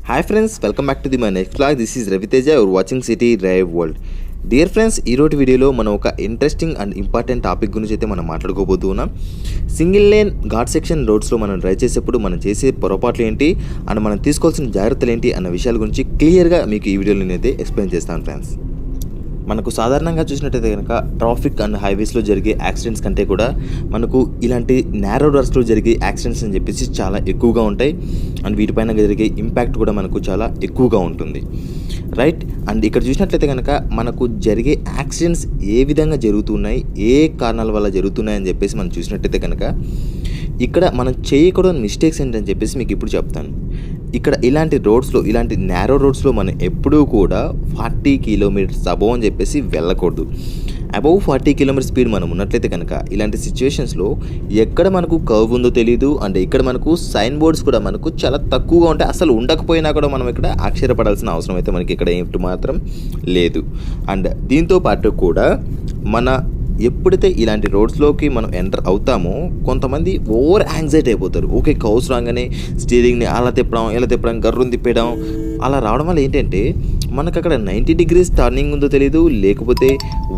Hi friends, welcome back to my next vlog. This is Raviteja. You're watching City Drive World. Dear friends, ఈరోజు వీడియోలో మనం ఒక interesting and important topic గురించి అయితే మనం మాట్లాడుకోబోతున్నాం. Single lane ghat section రోడ్స్లో మనం drive చేసేప్పుడు మనం చేసే పొరపాట్లు ఏంటి అండ్ మనం తీసుకోవాల్సిన జాగ్రత్తలు ఏంటి అన్న విషయాల గురించి క్లియర్గా మీకు ఈ వీడియోలో నేనైతే ఎక్స్ప్లెయిన్ చేస్తాను ఫ్రెండ్స్. మనకు సాధారణంగా చూసినట్టయితే కనుక ట్రాఫిక్ అండ్ హైవేస్లో జరిగే యాక్సిడెంట్స్ కంటే కూడా మనకు ఇలాంటి నేరో రోడ్స్లో జరిగే యాక్సిడెంట్స్ అని చెప్పేసి చాలా ఎక్కువగా ఉంటాయి అండ్ వీటిపైన జరిగే ఇంపాక్ట్ కూడా మనకు చాలా ఎక్కువగా ఉంటుంది, రైట్. అండ్ ఇక్కడ చూసినట్లయితే కనుక మనకు జరిగే యాక్సిడెంట్స్ ఏ విధంగా జరుగుతున్నాయి, ఏ కారణాల వల్ల జరుగుతున్నాయి అని చెప్పేసి మనం చూసినట్టయితే కనుక ఇక్కడ మనం చేయకూడని మిస్టేక్స్ ఏంటని చెప్పేసి మీకు ఇప్పుడు చెప్తాను. ఇక్కడ ఇలాంటి రోడ్స్లో, ఇలాంటి నేరో రోడ్స్లో మనం ఎప్పుడూ కూడా 40 కిలోమీటర్స్ అబోవ్ అని చెప్పేసి వెళ్ళకూడదు. అబౌవ్ 40 కిలోమీటర్ స్పీడ్ మనం ఉన్నట్లయితే కనుక ఇలాంటి సిచ్యువేషన్స్లో ఎక్కడ మనకు కర్వ్ ఉందో తెలియదు అండ్ ఇక్కడ మనకు సైన్ బోర్డ్స్ కూడా మనకు చాలా తక్కువగా ఉంటాయి. అసలు ఉండకపోయినా కూడా మనం ఇక్కడ ఆశ్చర్యపడాల్సిన అవసరం అయితే మనకి ఇక్కడ ఏమిటి మాత్రం లేదు. అండ్ దీంతో పాటు కూడా మన ఎప్పుడైతే ఇలాంటి రోడ్స్లోకి మనం ఎంటర్ అవుతామో కొంతమంది ఓవర్ యాంగ్జైటీ అయిపోతారు. ఓకే, కౌస్ రాగానే స్టీరింగ్ని అలా తిప్పడం గర్రుని తిప్పేయడం అలా రావడం వల్ల ఏంటంటే మనకు అక్కడ 90 డిగ్రీస్ టర్నింగ్ ఉందో తెలియదు, లేకపోతే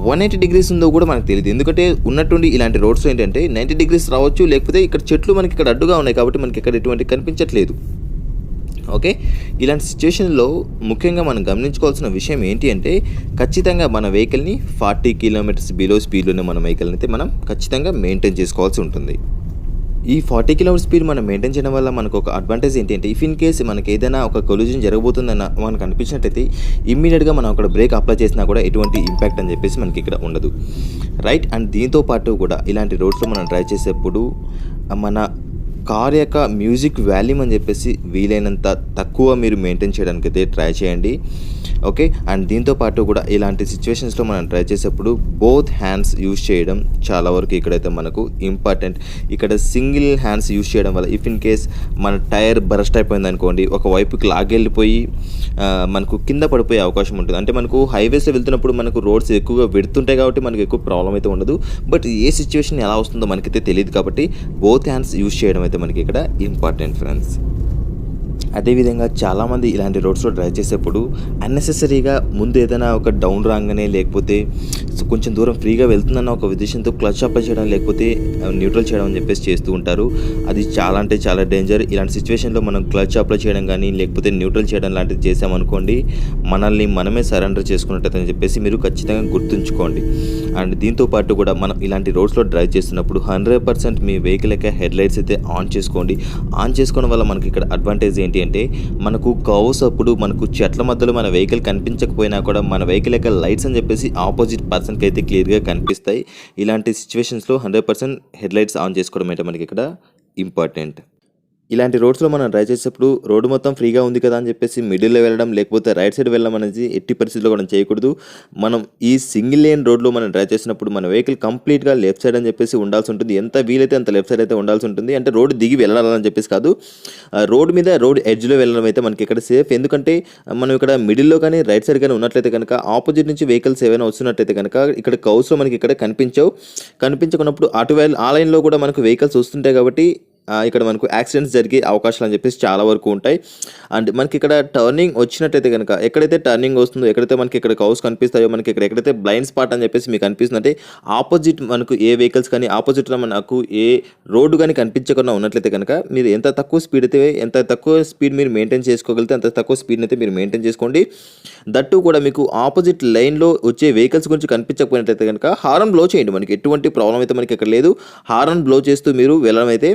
180 డిగ్రీస్ ఉందో కూడా మనకు తెలియదు. ఎందుకంటే ఉన్నట్టుండి ఇలాంటి రోడ్స్ ఏంటంటే 90 డిగ్రీస్ రావచ్చు, లేకపోతే ఇక్కడ చెట్లు మనకి ఇక్కడ అడ్డుగా ఉన్నాయి కాబట్టి మనకి ఇక్కడ ఎటువంటి కనిపించట్లేదు. ఓకే, ఇలాంటి సిచ్యువేషన్లో ముఖ్యంగా మనం గమనించుకోవాల్సిన విషయం ఏంటి అంటే ఖచ్చితంగా మన వెహికల్ని 40 కిలోమీటర్స్ బిలో స్పీడ్లోనే మన వెహికల్ని అయితే మనం ఖచ్చితంగా మెయింటైన్ చేసుకోవాల్సి ఉంటుంది. ఈ 40 కిలోమీటర్ స్పీడ్ మనం మెయింటైన్ చేయడం వల్ల మనకు ఒక అడ్వాంటేజ్ ఏంటంటే ఇఫ్ ఇన్ కేస్ మనకి ఏదైనా ఒక కొలిజన్ జరగబోతుందన్న మనకు అనిపించినట్టయితే ఇమ్మీడియట్గా మనం అక్కడ బ్రేక్ అప్లై చేసినా కూడా ఎటువంటి ఇంపాక్ట్ అని చెప్పేసి మనకి ఇక్కడ ఉండదు, రైట్. అండ్ దీంతో పాటు కూడా ఇలాంటి రోడ్స్లో మనం డ్రైవ్ చేసేప్పుడు మన కార్ యొక్క మ్యూజిక్ వాల్యూమ్ అని చెప్పేసి వీలైనంత తక్కువ మీరు మెయింటైన్ చేయడానికి అయితే ట్రై చేయండి, ఓకే. అండ్ దీంతో పాటు కూడా ఇలాంటి సిచ్యువేషన్స్లో మనం ట్రై చేసేప్పుడు బోత్ హ్యాండ్స్ యూజ్ చేయడం చాలా వరకు ఇక్కడైతే మనకు ఇంపార్టెంట్. ఇక్కడ సింగిల్ హ్యాండ్స్ యూజ్ చేయడం వల్ల ఇఫ్ ఇన్ కేస్ మన టైర్ బరస్ట్ అయిపోయింది అనుకోండి, ఒక వైపుకి లాగెళ్ళిపోయి మనకు కింద పడిపోయే అవకాశం ఉంటుంది. అంటే మనకు హైవేస్లో వెళ్తున్నప్పుడు మనకు రోడ్స్ ఎక్కువగా వెడుతుంటాయి కాబట్టి మనకు ఎక్కువ ప్రాబ్లం అయితే ఉండదు. బట్ ఏ సిచ్యువేషన్ ఎలా వస్తుందో మనకైతే తెలియదు కాబట్టి బోత్ హ్యాండ్స్ యూజ్ చేయడం అయితే మనకి ఇక్కడ ఇంపార్టెంట్ ఫ్రెండ్స్. అదేవిధంగా చాలామంది ఇలాంటి రోడ్స్లో డ్రైవ్ చేసేప్పుడు అన్నెసెసరీగా ముందు ఏదైనా ఒక డౌన్ రాగానే లేకపోతే కొంచెం దూరం ఫ్రీగా వెళ్తుందన్న ఒక ఉద్దేశంతో క్లచ్ అప్లై చేయడం లేకపోతే న్యూట్రల్ చేయడం అని చెప్పేసి చేస్తూ ఉంటారు. అది చాలా అంటే చాలా డేంజర్. ఇలాంటి సిచ్యువేషన్లో మనం క్లచ్ అప్లై చేయడం కానీ లేకపోతే న్యూట్రల్ చేయడం లాంటిది చేసామనుకోండి మనల్ని మనమే సరెండర్ చేసుకున్నట్టని చెప్పేసి మీరు ఖచ్చితంగా గుర్తుంచుకోండి. అండ్ దీంతోపాటు కూడా మనం ఇలాంటి రోడ్స్లో డ్రైవ్ చేస్తున్నప్పుడు 100% మీ వెహికల్ యొక్క హెడ్లైట్స్ అయితే ఆన్ చేసుకోండి. ఆన్ చేసుకోవడం వల్ల మనకి ఇక్కడ అడ్వాంటేజ్ ఏంటి అంటే మనకు కర్వ్స్ అప్పుడు మనకు చెట్ల మధ్యలో మన వెహికల్ కనిపించకపోయినా కూడా మన వెహికల్ యొక్క లైట్స్ అని చెప్పేసి ఆపోజిట్ పర్సన్కి అయితే క్లియర్గా కనిపిస్తాయి. ఇలాంటి సిచ్యువేషన్స్లో 100% హెడ్లైట్స్ ఆన్ చేసుకోవడం అయితే మనకి ఇక్కడ ఇంపార్టెంట్. ఇలాంటి రోడ్స్లో మనం డ్రైవ్ చేసేప్పుడు రోడ్డు మొత్తం ఫ్రీగా ఉంది కదా అని చెప్పేసి మిడిల్లో వెళ్ళడం లేకపోతే రైట్ సైడ్ వెళ్ళడం అనేది ఎట్టి పరిస్థితుల్లో కూడా చేయకూడదు. మనం ఈ సింగిల్ లేన్ రోడ్లో మనం డ్రైవ్ చేసినప్పుడు మన వెహికల్ కంప్లీట్గా లెఫ్ట్ సైడ్ అని చెప్పేసి ఉండాల్సి ఉంటుంది. ఎంత వీలైతే అంత లెఫ్ట్ సైడ్ అయితే ఉండాల్సి ఉంటుంది. అంటే రోడ్డు దిగి వెళ్ళాలని చెప్పేసి కాదు, రోడ్ మీద రోడ్ ఎడ్జ్లో వెళ్ళడం అయితే మనకి ఇక్కడ సేఫ్. ఎందుకంటే మనం ఇక్కడ మిడిల్లో కానీ రైట్ సైడ్ కానీ ఉన్నట్లయితే కనుక ఆపోజిట్ నుంచి వెహికల్స్ ఏమైనా వస్తున్నట్టయితే కనుక ఇక్కడ కౌస్లో మనకి ఇక్కడ కనిపించుకున్నప్పుడు అటు ఆ లైన్లో కూడా మనకు వెహికల్స్ వస్తుంటాయి కాబట్టి ఇక్కడ మనకు యాక్సిడెంట్స్ జరిగే అవకాశాలు అని చెప్పేసి చాలా వరకు ఉంటాయి. అండ్ మనకి ఇక్కడ టర్నింగ్ వచ్చినట్టయితే కనుక ఎక్కడైతే టర్నింగ్ వస్తుందో, ఎక్కడైతే మనకి ఇక్కడ కౌస్ కనిపిస్తాయో, మనకి ఇక్కడ ఎక్కడైతే బ్లైండ్ స్పాట్ అని చెప్పేసి మీకు కనిపిస్తుందంటే ఆపోజిట్ మనకు ఏ వెహికల్స్ కానీ ఆపోజిట్లో మనకు ఏ రోడ్డు కానీ కనిపించకుండా ఉన్నట్లయితే కనుక మీరు ఎంత తక్కువ స్పీడ్ మీరు మెయింటైన్ చేసుకోగలిగితే అంత తక్కువ స్పీడ్ని అయితే మీరు మెయింటైన్ చేసుకోండి. దట్టు కూడా మీకు ఆపోజిట్ లైన్లో వచ్చే వెహికల్స్ గురించి కనిపించకపోయినట్లయితే కనుక హారన్ బ్లో చేయండి. మనకి ఎటువంటి ప్రాబ్లం అయితే మనకి ఇక్కడ లేదు. హారన్ బ్లో చేస్తూ మీరు వెళ్ళడం అయితే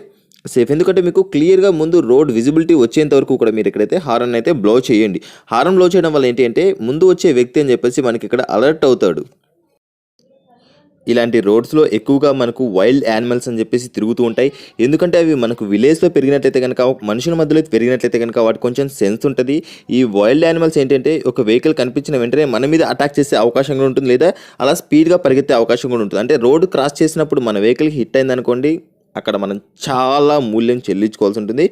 సేఫ్. ఎందుకంటే మీకు క్లియర్గా ముందు రోడ్ విజిబిలిటీ వచ్చేంత వరకు కూడా మీరు ఇక్కడైతే హారన్ అయితే బ్లో చేయండి. హారన్ బ్లో చేయడం వల్ల ఏంటి అంటే ముందు వచ్చే వ్యక్తి అని చెప్పేసి మనకి ఇక్కడ అలర్ట్ అవుతాడు. ఇలాంటి రోడ్స్లో ఎక్కువగా మనకు వైల్డ్ యానిమల్స్ అని చెప్పేసి తిరుగుతూ ఉంటాయి. ఎందుకంటే అవి మనకు విలేజ్లో పెరిగినట్లయితే కనుక, మనుషుల మధ్యలో పెరిగినట్లయితే కనుక వాటికి కొంచెం సెన్స్ ఉంటుంది. ఈ వైల్డ్ యానిమల్స్ ఏంటంటే ఒక వెహికల్ కనిపించిన వెంటనే మన మీద అటాక్ చేసే అవకాశం కూడా ఉంటుంది, లేదా అలా స్పీడ్గా పరిగెత్తే అవకాశం కూడా ఉంటుంది. అంటే రోడ్ క్రాస్ చేసినప్పుడు మన వెహికల్కి హిట్ అయిందనుకోండి అక్కడ మనం చాలా మూల్యం చెల్లించుకోవాల్సి ఉంటుంది.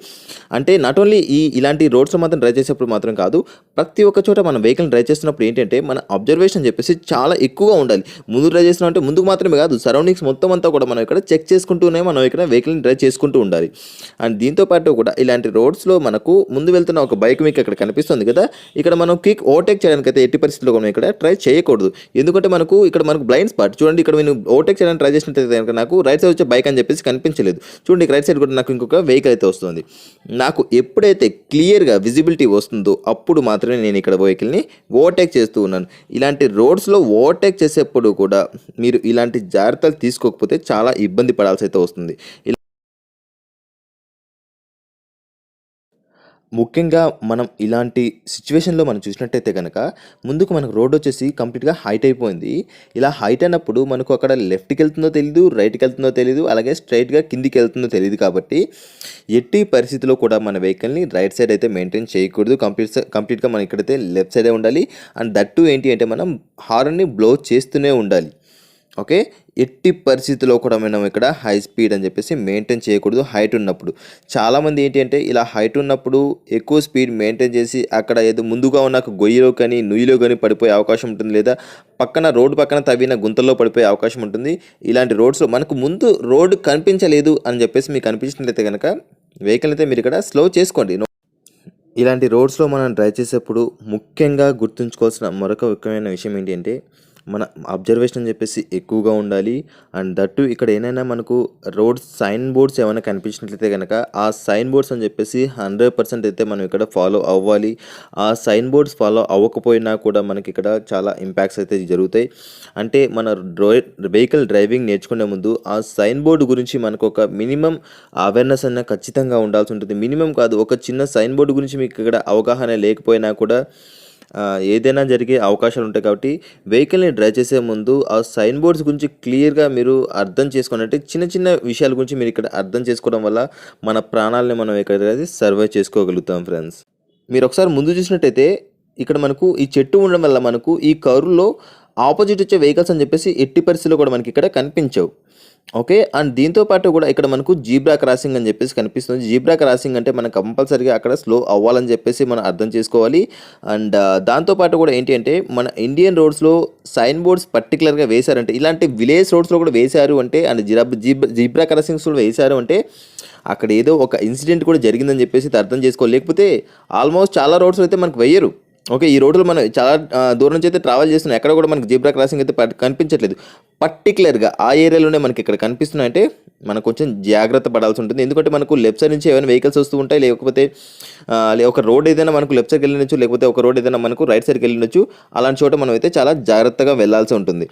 అంటే నాట్ ఓన్లీ ఇలాంటి రోడ్స్‌లో మాత్రం డ్రైవ్ చేసేప్పుడు మాత్రం కాదు, ప్రతి ఒక్క చోట మనం వెహికల్‌ని డ్రైవ్ చేస్తున్నప్పుడు ఏంటంటే, మన అబ్జర్వేషన్ చెప్పేసి చాలా ఎక్కువగా ఉండాలి. ముందు డ్రైవ్ చేస్తున్నాం అంటే ముందుకు మాత్రమే కాదు, సరౌండింగ్స్ మొత్తం అంతా కూడా మనం ఇక్కడ చెక్ చేసుకుంటూనే మనం ఇక్కడ వెహికల్‌ని డ్రైవ్ చేసుకుంటూ ఉండాలి. అండ్ దీంతో పాటు కూడా ఇలాంటి రోడ్స్‌లో మనకు ముందు వెళ్తున్న ఒక బైక్ మీకు ఇక్కడ కనిపిస్తుంది కదా! ఇక్కడ మనం క్విక్ ఓవర్‌టేక్ చేయడానికైతే ఎట్టి పరిస్థితుల్లో మనం ఇక్కడ ట్రై చేయకూడదు. ఎందుకంటే మనకు బ్లైండ్ స్పాట్ చూడండి. ఇక్కడ నేను ఓవర్‌టేక్ చేయడానికి ట్రై చేసినట్టయితే గనుక నాకు రైట్ సైడ్ వచ్చే బైక్ అని చెప్పేసి కనిపించలేదు. చూడండి రైట్ సైడ్ కూడా నాకు ఇంకొక వెహికల్ అయితే వస్తుంది. నాకు ఎప్పుడైతే క్లియర్‌గా విజిబిలిటీ వస్తుందో అప్పుడు మాత్రమే నేను ఇక్కడ వెహికల్‌ని ఓవర్‌టేక్ చేస్తూ ఉన్నాను. ఇలాంటి రోడ్స్‌లో ఓవర్‌టేక్ చేసేప్పుడు కూడా మీరు ఇలాంటి జాగ్రత్తలు తీసుకోకపోతే చాలా ఇబ్బంది పడాల్సి అయితే వస్తుంది. ముఖ్యంగా మనం ఇలాంటి సిచ్యువేషన్‌లో మనం చూసినట్టయితే గనక, ముందుకు మనకు రోడ్ వచ్చేసి కంప్లీట్‌గా హైట్ అయిపోయింది. ఇలా హైట్ అయినప్పుడు మనకు అక్కడ లెఫ్ట్‌కెళ్తుందో తెలీదు, రైట్‌కెళ్తుందో తెలీదు, అలాగే స్ట్రెయిట్‌గా కిందికెళ్తుందో తెలీదు కాబట్టి, ఎట్టి పరిస్థితిలో కూడా మన వెహికల్‌ని రైట్ సైడ్ అయితే మెయింటైన్ చేయకూడదు. కంప్లీట్‌గా మనం ఇక్కడైతే లెఫ్ట్ సైడే ఉండాలి. అండ్ దట్ టూ ఏంటి అంటే మనం హారన్‌ని బ్లో చేస్తూనే ఉండాలి. ఓకే. ఎట్టి పరిస్థితిలో కూడా మనం ఇక్కడ హై స్పీడ్ అని చెప్పేసి మెయింటైన్ చేయకూడదు హైట్ ఉన్నప్పుడు. చాలామంది ఏంటి అంటే ఇలా హైట్ ఉన్నప్పుడు ఎక్కువ స్పీడ్ మెయింటైన్ చేసి అక్కడ ఏదో ముందుగా ఉన్న గొయ్యిలో కానీ నుయ్యిలో కానీ పడిపోయే అవకాశం ఉంటుంది, లేదా రోడ్డు పక్కన తవ్విన గుంతల్లో పడిపోయే అవకాశం ఉంటుంది. ఇలాంటి రోడ్స్లో మనకు ముందు రోడ్డు కనిపించలేదు అని చెప్పేసి మీకు అనిపించినట్లయితే కనుక వెహికల్ అయితే మీరు ఇక్కడ స్లో చేసుకోండి. ఇలాంటి రోడ్స్లో మనం డ్రైవ్ చేసేప్పుడు ముఖ్యంగా గుర్తుంచుకోవాల్సిన మరొక ముఖ్యమైన విషయం ఏంటి అంటే, మన అబ్జర్వేషన్ అని చెప్పేసి ఎక్కువగా ఉండాలి. అండ్ దట్టు ఇక్కడ ఏమైనా మనకు రోడ్ సైన్ బోర్డ్స్ ఏమైనా కనిపించినట్లయితే కనుక ఆ సైన్ బోర్డ్స్ అని చెప్పేసి 100% అయితే మనం ఇక్కడ ఫాలో అవ్వాలి. ఆ సైన్ బోర్డ్స్ ఫాలో అవ్వకపోయినా కూడా మనకి ఇక్కడ చాలా ఇంపాక్ట్స్ అయితే జరుగుతాయి. అంటే మన వెహికల్ డ్రైవింగ్ నేర్చుకునే ముందు ఆ సైన్ బోర్డు గురించి మనకు ఒక మినిమం అవేర్నెస్ అన్న ఖచ్చితంగా ఉండాల్సి ఉంటుంది. మినిమం కాదు, ఒక చిన్న సైన్ బోర్డు గురించి మీకు ఇక్కడ అవగాహన లేకపోయినా కూడా ఏదైనా జరిగే అవకాశాలు ఉంటాయి. కాబట్టి వెహికల్‌ని డ్రైవ్ చేసే ముందు ఆ సైన్ బోర్డ్స్ గురించి క్లియర్‌గా మీరు అర్థం చేసుకోండి. అంటే చిన్న చిన్న విషయాల గురించి మీరు ఇక్కడ అర్థం చేసుకోవడం వల్ల మన ప్రాణాలని మనం ఇక్కడ సర్వైవ్ చేసుకోగలుగుతాం ఫ్రెండ్స్. మీరు ఒకసారి ముందు చూసినట్టయితే ఇక్కడ మనకు ఈ చెట్టు ఉండడం వల్ల మనకు ఈ కర్వ్‌లో ఆపోజిట్ వచ్చే వెహికల్స్ అని చెప్పేసి ఎట్టి పరిస్థితిలో కూడా మనకి ఇక్కడ కనిపించవు. ఓకే. అండ్ దీంతో పాటు కూడా ఇక్కడ మనకు జీబ్రా క్రాసింగ్ అని చెప్పేసి కనిపిస్తుంది. జీబ్రా క్రాసింగ్ అంటే మనం కంపల్సరీగా అక్కడ స్లో అవ్వాలని చెప్పేసి మనం అర్థం చేసుకోవాలి. అండ్ దాంతో పాటు కూడా ఏంటి అంటే మన ఇండియన్ రోడ్స్‌లో సైన్ బోర్డ్స్ పర్టిక్యులర్‌గా వేశారంటే, ఇలాంటి విలేజ్ రోడ్స్‌లో కూడా వేశారు అంటే, అండ్ జీబ్రా క్రాసింగ్స్ కూడా వేశారు అంటే అక్కడ ఏదో ఒక ఇన్సిడెంట్ కూడా జరిగిందని చెప్పేసి అర్థం చేసుకోవాలి. లేకపోతే ఆల్మోస్ట్ చాలా రోడ్స్‌లో అయితే మనకు వేయరు. ఓకే. ఈ రోడ్డులో మనం చాలా దూరం నుంచి అయితే ట్రావెల్ చేస్తున్నాం. ఎక్కడ కూడా మనకు జీబ్రా క్రాసింగ్ అయితే కనిపించట్లేదు. పర్టిక్యులర్‌గా ఆ ఏరియాలోనే మనకి ఇక్కడ కనిపిస్తున్నాయంటే మనం కొంచెం జాగ్రత్త పడాల్సి ఉంటుంది. ఎందుకంటే మనకు లెఫ్ట్ సైడ్ నుంచి ఏమైనా వెహికల్స్ వస్తూ ఉంటాయి, లేకపోతే ఒక రోడ్ ఏదైనా మనకు లెఫ్ట్ సైడ్కి వెళ్ళినచ్చు, లేకపోతే ఒక రోడ్ ఏదైనా మనకు రైట్ సైడ్కి వెళ్ళినచ్చు. అలాంటి చోట మనం అయితే చాలా జాగ్రత్తగా వెళ్ళాల్సి ఉంటుంది.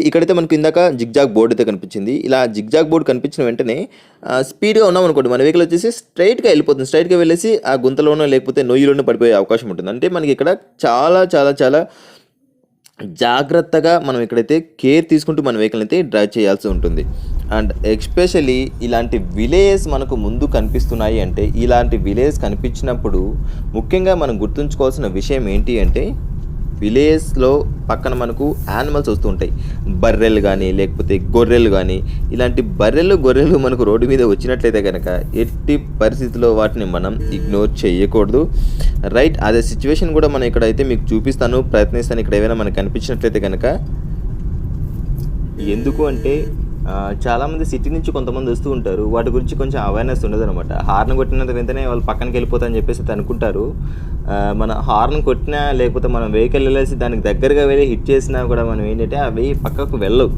ఇక్కడైతే మనకు ఇందాక జిగ్జాగ్ బోర్డ్ అయితే కనిపించింది. ఇలా జిగ్జాగ్ బోర్డ్ కనిపించిన వెంటనే స్పీడ్‌గా ఉన్నాం అనుకోండి, మన వెహికల్ వచ్చేసి స్ట్రైట్‌గా వెళ్ళిపోతుంది. స్ట్రైట్‌గా వెళ్ళేసి ఆ గుంతలోనో లేకపోతే నొయ్యిలోనో పడిపోయే అవకాశం ఉంటుంది. అంటే మనకి ఇక్కడ చాలా చాలా చాలా జాగ్రత్తగా మనం ఇక్కడైతే కేర్ తీసుకుంటూ మన వెహికల్ అయితే డ్రైవ్ చేయాల్సి ఉంటుంది. అండ్ ఎస్పెషల్లీ ఇలాంటి విలేజెస్ మనకు ముందు కనిపిస్తున్నాయి అంటే, ఇలాంటి విలేజ్ కనిపించినప్పుడు ముఖ్యంగా మనం గుర్తుంచుకోవాల్సిన విషయం ఏంటి అంటే, విలేజ్లో పక్కన మనకు యానిమల్స్ వస్తూ ఉంటాయి. బర్రెలు కానీ, లేకపోతే గొర్రెలు కానీ. ఇలాంటి గొర్రెలు మనకు రోడ్డు మీద వచ్చినట్లయితే కనుక ఎట్టి పరిస్థితుల్లో వాటిని మనం ఇగ్నోర్ చేయకూడదు. రైట్. అదే సిచ్యువేషన్ కూడా మనం ఇక్కడైతే మీకు చూపిస్తాను, ప్రయత్నిస్తాను. ఇక్కడ ఏమైనా మనకు కనిపించినట్లయితే కనుక. ఎందుకు అంటే చాలామంది సిటీ నుంచి కొంతమంది వస్తూ ఉంటారు. వాటి గురించి కొంచెం అవేర్నెస్ ఉండదనమాట. హార్న్ కొట్టినంత వెంటనే వాళ్ళు పక్కనకి వెళ్ళిపోతారని చెప్పేసి అనుకుంటారు. మన హార్న్ కొట్టినా, లేకపోతే మనం వెహికల్ వెళ్ళేసి దానికి దగ్గరగా వెళ్ళి హిట్ చేసినా కూడా మనం ఏంటంటే అవి పక్కకు వెళ్ళవు.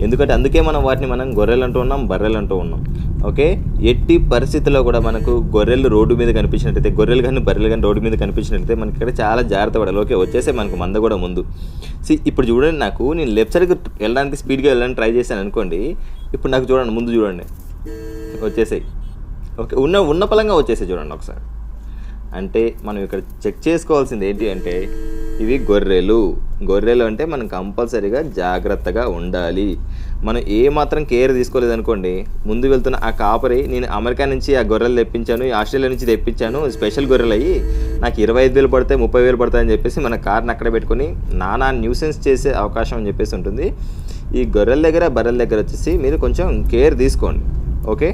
ఎందుకంటే అందుకే మనం వాటిని గొర్రెలు అంటూ ఉన్నాం, బర్రెలు అంటూ ఉన్నాం. ఓకే. ఎట్టి పరిస్థితుల్లో కూడా మనకు గొర్రెలు రోడ్డు మీద కనిపించినట్టయితే, గొర్రెలు కానీ బర్రెలు కానీ రోడ్డు మీద కనిపించినట్లయితే మనకి ఇక్కడ చాలా జాగ్రత్త పడాలి. ఓకే. వచ్చేసే మనకు మంద కూడా ముందు. ఇప్పుడు చూడండి, నేను లెఫ్ట్ సైడ్కి వెళ్ళడానికి స్పీడ్గా వెళ్ళడానికి ట్రై చేశాను అనుకోండి. ఇప్పుడు నాకు చూడండి, ముందు చూడండి వచ్చేసాయి. ఓకే. ఉన్న పలంగా వచ్చేసాయి చూడండి ఒకసారి. అంటే మనం ఇక్కడ చెక్ చేసుకోవాల్సింది ఏంటి అంటే, ఇవి గొర్రెలు అంటే మనం కంపల్సరీగా జాగ్రత్తగా ఉండాలి. మనం ఏమాత్రం కేర్ తీసుకోలేదనుకోండి, ముందు వెళ్తున్న ఆ కాపరి, నేను అమెరికా నుంచి ఆ గొర్రెలు తెప్పించాను, ఆస్ట్రేలియా నుంచి తెప్పించాను, స్పెషల్ గొర్రెలు అయ్యి నాకు 25,000 పడతాయి, 30,000 పడతాయని చెప్పేసి మన కార్ని అక్కడ పెట్టుకొని నానా న్యూసెన్స్ చేసే అవకాశం అని చెప్పేసి ఉంటుంది. ఈ బర్రెల దగ్గర వచ్చేసి మీరు కొంచెం కేర్ తీసుకోండి. ఓకే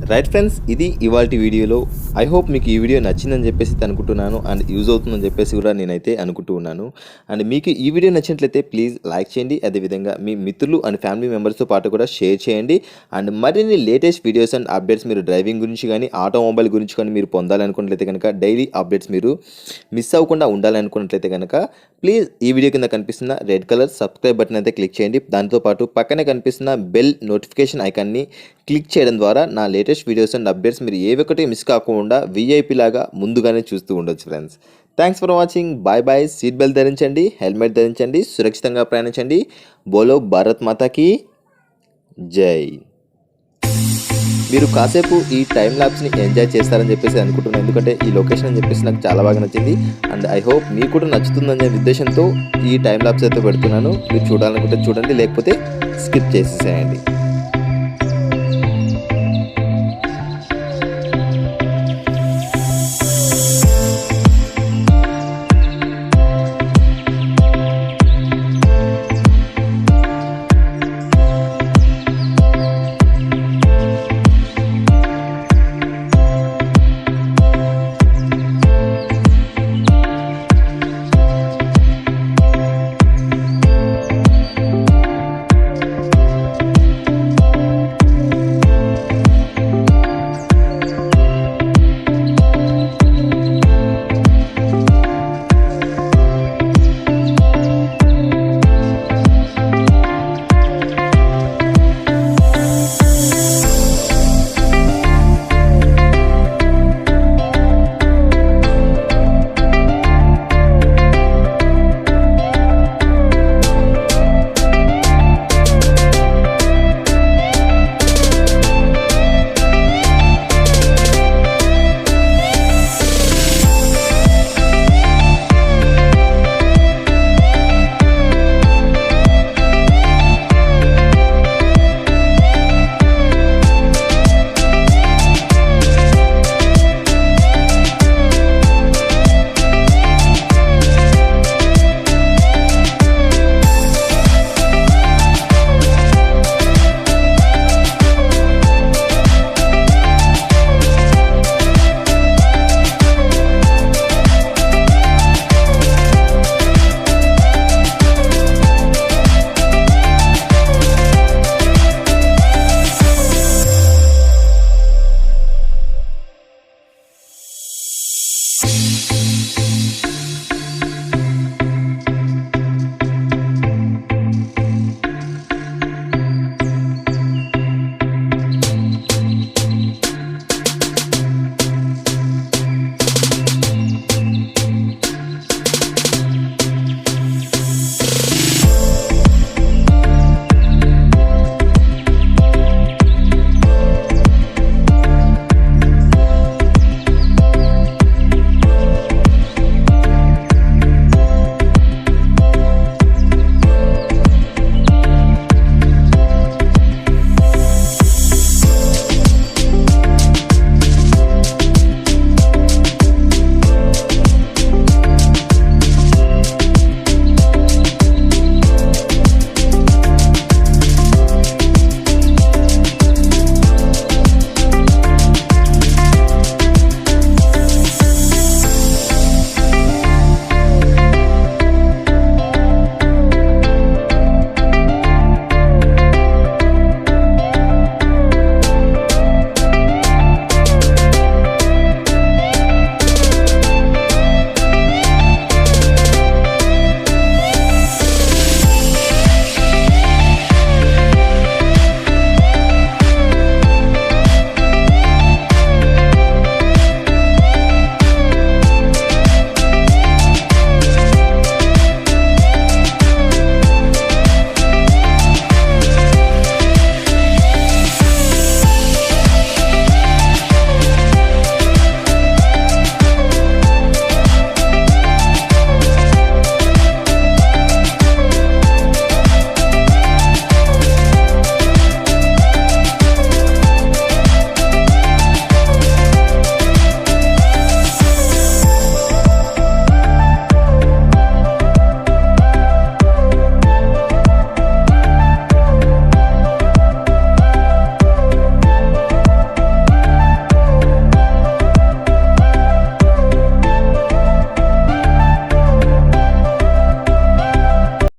రైట్ ఫ్రెండ్స్, ఇది ఇవాల్టి వీడియోలో. ఐ హోప్ మీకు ఈ వీడియో నచ్చిందని చెప్పేసి అనుకుంటున్నాను అండ్ యూజ్ అవుతుందని చెప్పేసి కూడా నేనైతే అనుకుంటూ ఉన్నాను. అండ్ మీకు ఈ వీడియో నచ్చినట్లయితే ప్లీజ్ లైక్ చేయండి, అదేవిధంగా మీ మిత్రులు అండ్ ఫ్యామిలీ మెంబర్స్తో పాటు కూడా షేర్ చేయండి. అండ్ మరిన్ని లేటెస్ట్ వీడియోస్ అండ్ అప్డేట్స్ మీరు డ్రైవింగ్ గురించి కానీ ఆటోమొబైల్ గురించి కానీ మీరు పొందాలనుకున్నట్లయితే కనుక, డైలీ అప్డేట్స్ మీరు మిస్ అవ్వకుండా ఉండాలనుకున్నట్లయితే కనుక ప్లీజ్ ఈ వీడియో కింద కనిపిస్తున్న రెడ్ కలర్ సబ్స్క్రైబ్ బటన్ అయితే క్లిక్ చేయండి. దాంతోపాటు పక్కనే కనిపిస్తున్న బెల్ నోటిఫికేషన్ ఐకాన్ని క్లిక్ చేయడం ద్వారా నా లేటెస్ట్ వీడియోస్ అండ్ అప్డేట్స్ మీరు ఏ ఒక్కటి మిస్ కాకుండా వీఐపీ లాగా ముందుగానే చూస్తూ ఉండొచ్చు friends. Thanks for watching. Bye bye. Seat belt ధరించండి, హెల్మెట్ ధరించండి, సురక్షితంగా ప్రయాణించండి. బోలో భారత్ మాతాకి జై. మీరు కాసేపు ఈ టైం ల్యాబ్స్ని ఎంజాయ్ చేస్తారని చెప్పేసి అనుకుంటున్నాను, ఎందుకంటే ఈ లొకేషన్ అని చెప్పేసి నాకు చాలా బాగా నచ్చింది. అండ్ ఐ హోప్ మీకు కూడా నచ్చుతుందనే ఉద్దేశంతో ఈ టైం ల్యాబ్స్ అయితే పెడుతున్నాను. మీరు చూడాలనుకుంటే చూడండి, లేకపోతే స్కిప్ చేసేసేయండి.